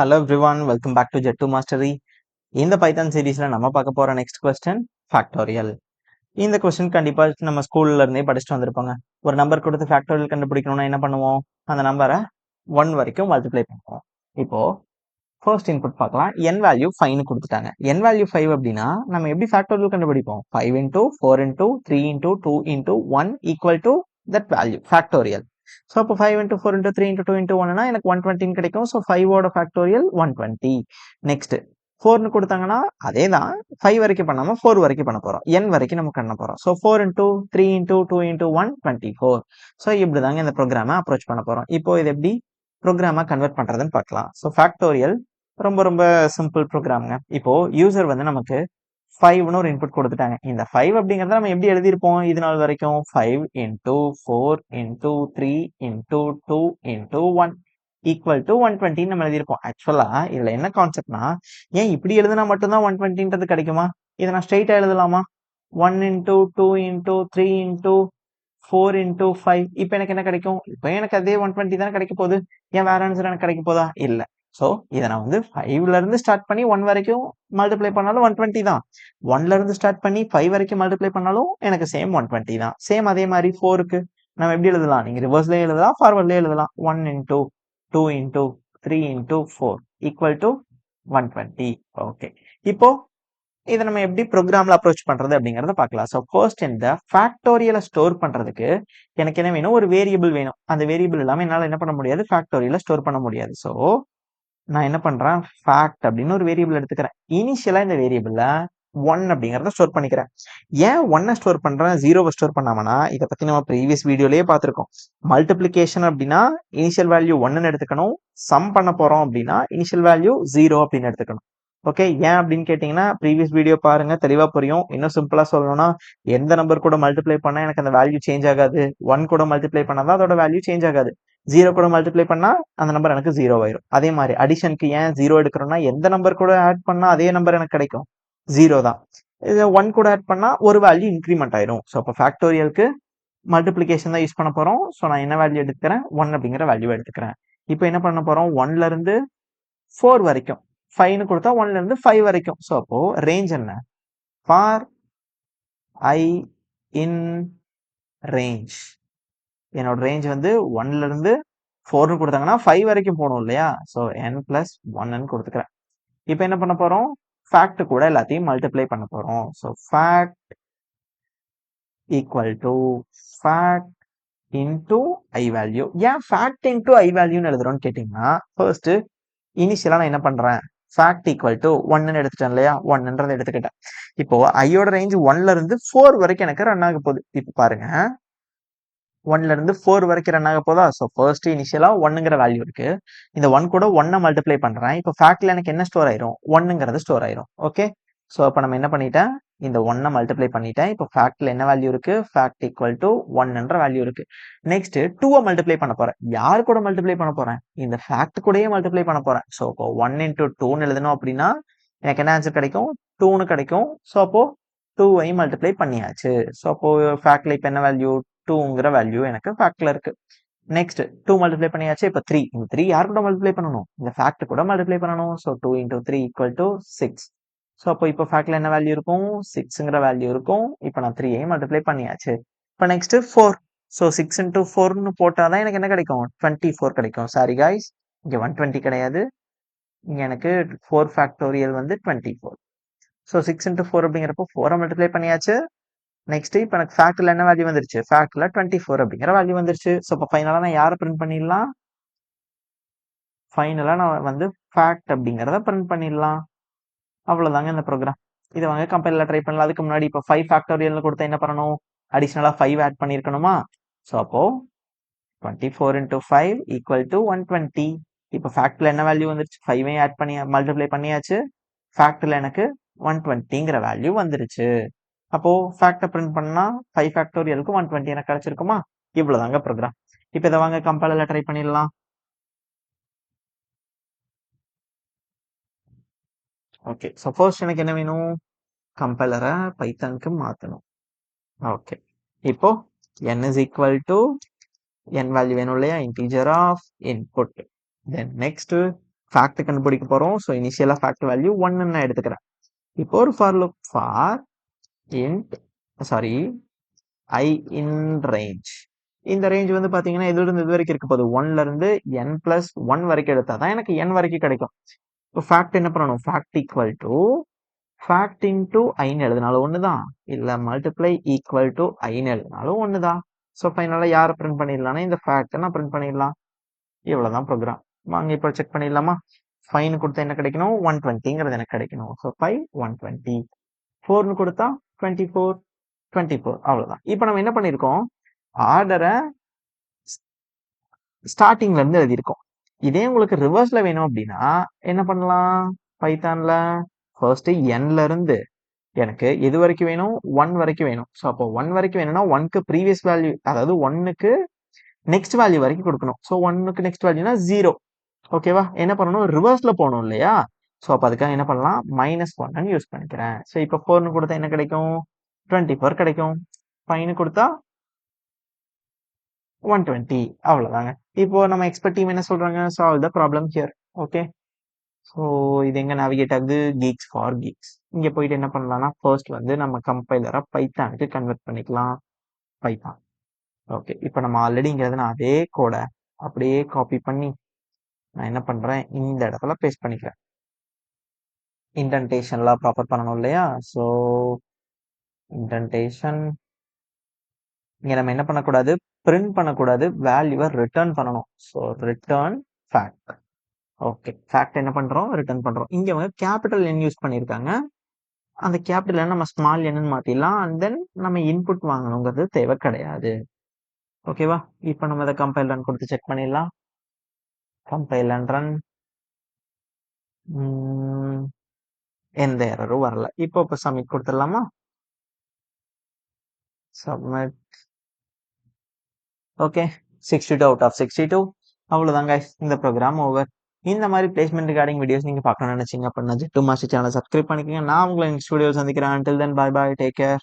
Hello everyone, welcome back to Jet2 Mastery. இந்த Python சீரீஸ்ல நம்ம பார்க்க போற நெக்ஸ்ட் கொஸ்டின் ஃபேக்டோரியல். இந்த கொஸ்டின் கண்டிப்பா நம்ம ஸ்கூல்ல இருந்தே படிச்சுட்டு வந்திருப்பாங்க. ஒரு நம்பர் கொடுத்து ஃபேக்டோரியல் கண்டுபிடிக்கணும்னா என்ன பண்ணுவோம்? அந்த நம்பரை 1 வரைக்கும் மல்டிப்ளை பண்ணுவோம். இப்போ ஃபர்ஸ்ட் இன்புட் பார்க்கலாம். n வேல்யூ 5 கொடுத்துட்டாங்க. n வேல்யூ 5 அப்படின்னா நம்ம எப்படி ஃபேக்டோரியல் கண்டுபிடிப்போம்? 5 into 4 into 3 into 2 into 1 equal to that value factorial. So அப்போ 5 into 4 into 3 into 2 into 1னா எனக்கு 120 கிடைக்கும். ஸோ 5ஓட ஃபேக்டோரியல் 120. நெக்ஸ்ட் 4னு கொடுத்தாங்கன்னா அதே தான் 5 வரைக்கும் பண்ணாம 4 வரைக்கும் பண்ண போறோம். n வரைக்கும் நம்ம பண்ண போறோம். So 4 into 3 into 2 into 1 24. So இப்படி தாங்க இந்த ப்ரோக்ராமை அப்ரோச் பண்ண போறோம். இப்போ இது எப்படி ப்ரோக்ராமா கன்வெர்ட் பண்றதுன்னு பார்க்கலாம். ஸோ ஃபேக்டோரியல் ரொம்ப ரொம்ப சிம்பிள் ப்ரோக்ராம்ங்க. இப்போ யூசர் வந்து நமக்கு 5னு ஒரு இன்புட் கொடுத்துட்டாங்க. இந்த 5 அப்படிங்கறத நம்ம எப்படி எழுதியிருப்போம் இது நாள் வரைக்கும்? 5 into 4 into 3 into 2 into 1 equal to 120 நம்ம எழுதியிருப்போம். ஆக்சுவலா இதுல என்ன கான்செப்ட்னா, ஏன் இப்படி எழுதுனா மட்டும்தான் 120ன்றது கிடைக்குமா? இதை நான் ஸ்ட்ரெயிட்டா எழுதலாமா? 1 into 2 into 3 into 4 into 5. இப்போ எனக்கு என்ன கிடைக்கும்? இப்போ எனக்கு அதே 120 தானே கிடைக்க போகுது. ஏன் வேற ஆன்சர் எனக்கு கிடைக்க போதா? இல்ல. ஸோ இதை நான் வந்து 5ல இருந்து ஸ்டார்ட் பண்ணி 1 வரைக்கும் மல்டிப்ளை பண்ணாலும் 120 தான். 1ல இருந்து ஸ்டார்ட் பண்ணி 5 வரைக்கும் மல்டிப்ளை பண்ணாலும் எனக்கு சேம் 120 தான். சேம் அதே மாதிரி 4க்கு நம்ம எப்படி எழுதலாம்? நீங்க ரிவர்ஸ்லயே எழுதலாம், ஃபார்வர்ட்லயே எழுதலாம். 1 into 2 into 3 into 4 equal to 120. Okay, இப்போ இதை நம்ம எப்படி ப்ரோக்ராம்ல அப்ரோச் பண்றது அப்படிங்கறத பார்க்கலாம். ஸோ ஃபர்ஸ்ட் இந்த ஃபேக்டோரியலை ஸ்டோர் பண்றதுக்கு எனக்கு என்ன வேணும்? ஒரு வேரியபிள் வேணும். அந்த வேரியபிள் இல்லாம என்னால என்ன பண்ண முடியாது? ஃபேக்டோரியலை ஸ்டோர் பண்ண முடியாது. ஸோ நான் என்ன பண்றேன்? ஃபேக்ட் அப்படின்னு ஒரு வேரியபிள் எடுத்துக்கிறேன். இனிஷியலா இந்த வேரியபிள்ல 1 அப்படிங்கறத ஸ்டோர் பண்ணிக்கிறேன். ஏன் 1 ஸ்டோர் பண்றேன், 0 ஸ்டோர் பண்ணாமனா, இதை பத்தி நம்ம ப்ரீவியஸ் வீடியோலயே பார்த்திருக்கோம். மல்டிப்ளிகேஷன் அப்படின்னா இனிஷியல் வேல்யூ 1ன்னு எடுத்துக்கணும். சம் பண்ண போறோம் அப்படின்னா இனிஷியல் வேல்யூ 0 அப்படின்னு எடுத்துக்கணும். ஓகே, ஏன் அப்படின்னு கேட்டீங்கன்னா ப்ரீவியஸ் வீடியோ பாருங்க, தெளிவா புரியும். இன்னும் சிம்பிளா சொல்லணும்னா, எந்த நம்பர் கூட மல்டிப்ளை பண்ணா எனக்கு அந்த வேல்யூ சேஞ்ச் ஆகாது. 1 கூட மல்டிப்ளை பண்ணாதான் அதோட வேல்யூ சேஞ்ச் ஆகாது. 0 கூட மல்டிப்ளை பண்ணா அந்த நம்பர் எனக்கு 0 ஆயிரும். அதே மாதிரி அடிஷனுக்கு ஏன் 0 எடுக்கிறோம்னா, எந்த நம்பர் கூட ஆட் பண்ணா அதே நம்பர் எனக்கு கிடைக்கும், 0 தான். இது 1 கூட ஆட் பண்ணா ஒரு வேல்யூ இன்க்ரிமெண்ட் ஆயிரும். ஸோ அப்போ ஃபேக்டோரியலுக்கு மல்டிப்ளிகேஷன் தான் யூஸ் பண்ண போறோம். ஸோ நான் என்ன வேல்யூ எடுத்துக்கிறேன்? 1 அப்படிங்கிற வேல்யூ எடுத்துக்கிறேன். இப்போ என்ன பண்ண போறோம்? 1ல இருந்து 4 வரைக்கும் 5னு கொடுத்தா 1ல இருந்து 5 வரைக்கும். ஸோ அப்போ ரேஞ்ச் என்ன? ஃபார் ஐ இன் ரேஞ்ச், என்னோட ரேஞ்ச் வந்து 1ல இருந்து 4னு கொடுத்தாங்கன்னா 5 வரைக்கும் போகணும் இல்லையா? ஸோ n plus 1ன்னு கொடுத்துக்கிறேன். இப்போ என்ன பண்ண போறோம்? ஃபேக்ட் கூட எல்லாத்தையும் மல்டிப்ளை பண்ண போறோம். So fact equal to fact into I value. ஏன் ஃபேக்ட் இன்டூ ஐ வேல்யூன்னு எழுதுறோம்னு கேட்டீங்கன்னா, ஃபர்ஸ்ட் இனிஷியலா நான் என்ன பண்றேன்? ஃபேக்ட் ஈக்குவல் டு 1ன்னு எடுத்துட்டேன் இல்லையா? 1ன்றதை எடுத்துக்கிட்டேன். இப்போ ஐயோட ரேஞ்ச் 1ல இருந்து 4 வரைக்கும் எனக்கு ரன் ஆக போகுது. இப்போ பாருங்க, 1ல இருந்து 4 வரைக்கும் ரன் ஆக போதா? ஸோ ஃபர்ஸ்ட் இனிஷியலா 1ங்கிற வேல்யூ இருக்கு. இந்த 1 கூட 1 மல்டிப்ளை பண்றேன். இப்போ ஃபேக்ட்ல எனக்கு என்ன ஸ்டோர் ஆயிரும்? 1ங்கிறது ஸ்டோர் ஆயிரும். ஓகே, ஸோ அப்போ நம்ம என்ன பண்ணிட்டேன்? இந்த 1 மல்டிப்ளை பண்ணிட்டேன். இப்போ ஃபேக்ட்ல என்ன வேல்யூ இருக்கு? ஃபேக்ட் ஈக்குவல் டு 1ன்ற வேல்யூ இருக்கு. நெக்ஸ்ட் 2 மல்டிப்ளை பண்ண போறேன். யார் கூட மல்டிப்ளை பண்ண போறேன்? இந்த ஃபேக்ட் கூடயே மல்டிப்ளை பண்ண போறேன். ஸோ இப்போ 1 into 2ன்னு எழுதணும் அப்படின்னா எனக்கு என்ன ஆன்சர் கிடைக்கும்? 2ன்னு கிடைக்கும். ஸோ அப்போ 2ஐ மல்டிப்ளை பண்ணியாச்சு. ஸோ அப்போ ஃபேக்ட்ல இப்போ என்ன வேல்யூ? 2ங்கிற வேல்யூ எனக்கு ஃபேக்ட்ல இருக்கு. நெக்ஸ்ட் 2 மல்டிப்ளை பண்ணியாச்சு. இப்போ 3. இந்த 3 யார் கூட மல்டிப்ளை பண்ணணும்? இந்த ஃபேக்ட் கூட மல்டிப்ளை பண்ணணும். So 2 into 3 equal to 6. So அப்போ இப்போ ஃபேக்ட்ல என்ன வேல்யூ இருக்கும்? 6ங்கிற வேல்யூ இருக்கும். இப்போ நான் 3ஐ மல்டிப்ளை பண்ணியாச்சு. இப்போ நெக்ஸ்ட் 4. ஸோ 6 into 4ன்னு போட்டாதான் எனக்கு என்ன கிடைக்கும்? 24 கிடைக்கும். சாரி காய்ஸ், இங்க 120 கிடையாது. இங்க எனக்கு 4 ஃபேக்டோரியல் வந்து 24. ஸோ 6 into 4 அப்படிங்கிறப்போ 4ஐ மல்டிப்ளை பண்ணியாச்சு. நெக்ஸ்ட் இப்போ எனக்கு ஃபேக்ட்ல என்ன வேல்யூ வந்துருச்சு? ஃபேக்ட்ல 24 அப்படிங்கிற வேல்யூ வந்துருச்சு. ஸோ இப்போ ஃபைனலா நான் யாரை பிரிண்ட் பண்ணிடலாம்? ஃபைனலா நான் வந்து ஃபேக்ட் அப்படிங்கிறத பிரிண்ட் பண்ணிடலாம். அவ்வளவுதாங்க இந்த ப்ரோக்ராம். இதை வாங்க கம்பைலர்ல ட்ரை பண்ணலாம். அதுக்கு முன்னாடி இப்போ 5 ஃபேக்டோரியல்னு கொடுத்தா என்ன பண்ணணும்? அடிஷனலா 5 ஆட் பண்ணிருக்கணுமா? ஸோ அப்போ 24 into 5 equal to 120. இப்போ ஃபேக்ட்ல என்ன வேல்யூ வந்துருச்சு? 5ஐயும் ஆட் பண்ணி மல்டிப்ளை பண்ணியாச்சு. ஃபேக்ட்ல எனக்கு 120ங்கிற வேல்யூ வந்துருச்சு. அப்போ ஃபேக்டை பிரிண்ட் பண்ணா 5 ஃபேக்டோரியலுக்கு 120 எனக்கு கிடைச்சிருக்குமா? இவ்வளவுதாங்க ப்ரோக்ராம். இப்போ இதை வாங்க கம்பைலர்ல ட்ரை பண்ணிடலாம். ஓகே, ஸோ ஃபர்ஸ்ட் எனக்கு என்ன வேணும்? கம்பைலரை பைத்தானுக்கு மாற்றணும். ஓகே, இப்போ n is equal to n value வேணும் இல்லையா? Integer of input. Then next fact கண்டுபிடிக்க போறோம். ஸோ இனிஷியலா ஃபேக்ட் வேல்யூ 1 நான் எடுத்துக்கிறேன். இப்போ ஒரு for look for int sorry I in range. இந்த ரேஞ்ச் வந்து பாத்தீங்கன்னா இதுல இருந்து இது வரைக்கும் இருக்க போகுது. 1ல இருந்து n+1 வரைக்கும் எடுத்தாதான் எனக்கு n வரைக்கும் கிடைக்கும். இப்போ ஃபேக்ட் என்ன பண்ணணும்? Fact equal to fact into ஐன்னு எழுதினாலும் ஒண்ணுதான், இல்ல மல்டிப்ளை ஈக்குவல் டு ஐன்னு எழுதினாலும் ஒண்ணுதான். ஸோ ஃபைனலா யாரை பிரிண்ட் பண்ணிடலாம்னா இந்த ஃபேக்டை நான் பிரிண்ட் பண்ணிடலாம். இவ்வளவுதான் ப்ரோக்ராம். வாங்க இப்போ செக் பண்ணிடலாமா? ஃபைன் கொடுத்தா என்ன கிடைக்கணும்? 120ங்கிறது எனக்கு கிடைக்கணும். ஸோ 5 120. 4னு கொடுத்தா 24 24. அவ்வளவுதான். இப்போ நம்ம என்ன பண்ணிருக்கோம்? ஆர்டரை ஸ்டார்டிங்ல இருந்து எழுதியிருக்கோம். இதே உங்களுக்கு ரிவர்ஸ்ல வேணும் அப்படின்னா என்ன பண்ணலாம்? பைத்தான்ல ஃபர்ஸ்ட் nல இருந்து எனக்கு எது வரைக்கும் வேணும்? 1 வரைக்கும் வேணும். ஸோ அப்போ 1 வரைக்கும் வேணும்னா 1க்கு ப்ரீவியஸ் வேல்யூ, அதாவது 1க்கு நெக்ஸ்ட் வேல்யூ வரைக்கும் கொடுக்கணும். ஸோ 1க்கு நெக்ஸ்ட் வேல்யூனா 0. ஓகேவா? என்ன பண்ணணும்? ரிவர்ஸ்ல போகணும் இல்லையா? ஸோ அப்போ அதுக்காக என்ன பண்ணலாம்? -1 யூஸ் பண்ணிக்கிறேன். ஸோ இப்போ 4னு கொடுத்தா என்ன கிடைக்கும்? 24 கிடைக்கும். 5னு கொடுத்தா 120. அவ்வளவுதாங்க. இப்போ நம்ம எக்ஸ்பர்ட் டீம் என்ன சொல்றாங்க? Solve the problem here. Okay. So இது எங்க நேவிகேட் ஆகுது? Geeks for Geeks. இங்க போயிட்டு என்ன பண்ணலாம்னா ஃபர்ஸ்ட் வந்து நம்ம கம்பைலரை பைத்தானுக்கு கன்வெர்ட் பண்ணிக்கலாம். பைத்தான். ஓகே. இப்போ நம்ம ஆல்ரெடி இங்க எழுதின அதே கோடை அப்படியே காப்பி பண்ணி நான் என்ன பண்றேன்? இந்த இடத்துல பேஸ்ட் பண்ணிக்கிறேன். இன்டென்டேஷன்லாம் ப்ராப்பர் பண்ணணும் இல்லையா? ஸோ இன்டென்டேஷன் இங்க நம்ம என்ன பண்ணக்கூடாது? பிரிண்ட் பண்ணக்கூடாது, வேல்யூவை ரிட்டர்ன் பண்ணணும். So return fact. Okay, fact என்ன பண்றோம்? ரிட்டர்ன் பண்றோம். இங்க அவங்க கேபிட்டல் என் யூஸ் பண்ணியிருக்காங்க. அந்த கேபிட்டல் நம்ம ஸ்மால் என்னு மாத்திடலாம். அண்ட் தென் நம்ம இன்புட் வாங்கணுங்கிறது தேவை கிடையாது. ஓகேவா? இப்போ நம்ம இதை கம்பைல் ரன் கொடுத்து செக் பண்ணிடலாம். Compile and run. எந்த எரரும் வரல. இப்போ சப்மிட் கொடுத்துடலாமா? சப்மிட். Okay, 62 out of 62. அவ்வளவுதாங்க, இந்த ப்ரோக்ராம் ஓவர். இந்த மாதிரி பிளேஸ்மெண்ட் ரிகார்டிங் வீடியோஸ் நீங்க பார்க்கணும்னு நினைச்சீங்க அப்படின்னா ஜெட்டு மாஸ்டர் சேனலை சப்ஸ்கிரைப் பண்ணிக்கோங்க. நான் உங்களை நெக்ஸ்ட் வீடியோ சந்திக்கிறேன். until then bye bye, take care.